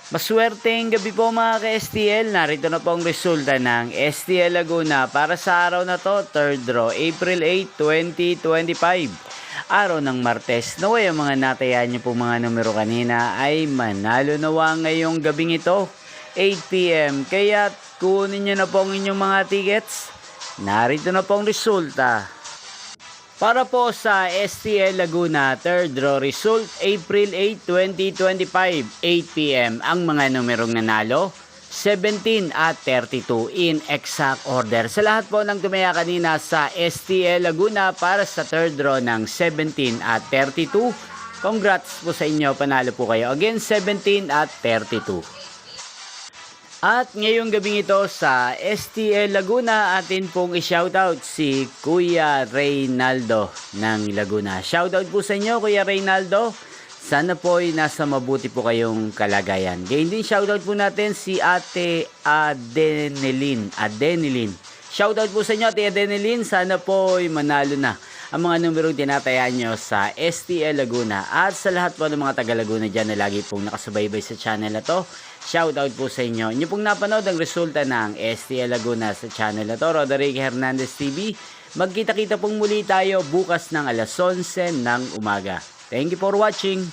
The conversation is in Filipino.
Maswerteng gabi po mga ka-STL. Narito na po ang resulta ng STL Laguna para sa araw na to, 3rd draw, April 8, 2025. Araw ng Martes. Naway ang mga natayaan nyo po mga numero kanina ay manalo nawa ngayong gabing ito, 8 p.m. Kaya kunin nyo na po ang inyong mga tickets. Narito na po ang resulta. Para po sa STL Laguna, 3rd draw result, April 8, 2025, 8 p.m. Ang mga numerong nanalo, 17 at 32 in exact order. Sa lahat po ng tumaya kanina sa STL Laguna para sa 3rd draw ng 17 at 32, congrats po sa inyo, panalo po kayo. Again, 17 at 32. At ngayong gabing ito sa STL Laguna, atin pong i-shoutout si Kuya Reynaldo ng Laguna. Shoutout po sa inyo Kuya Reynaldo. Sana po ay nasa mabuti po kayong kalagayan. Gayon din shoutout po natin si Ate Adenelin. Shoutout po sa inyo Ate Adenelin. Sana po ay manalo na ang mga numerong tinatayaan nyo sa STL Laguna. At sa lahat po ng mga taga Laguna dyan na lagi pong nakasubaybay sa channel na to, shoutout po sa inyo. Inyo pong napanood ang resulta ng STL Laguna sa channel na to, Roderick Hernandez TV. Magkita-kita pong muli tayo bukas ng alas 11 ng umaga. Thank you for watching.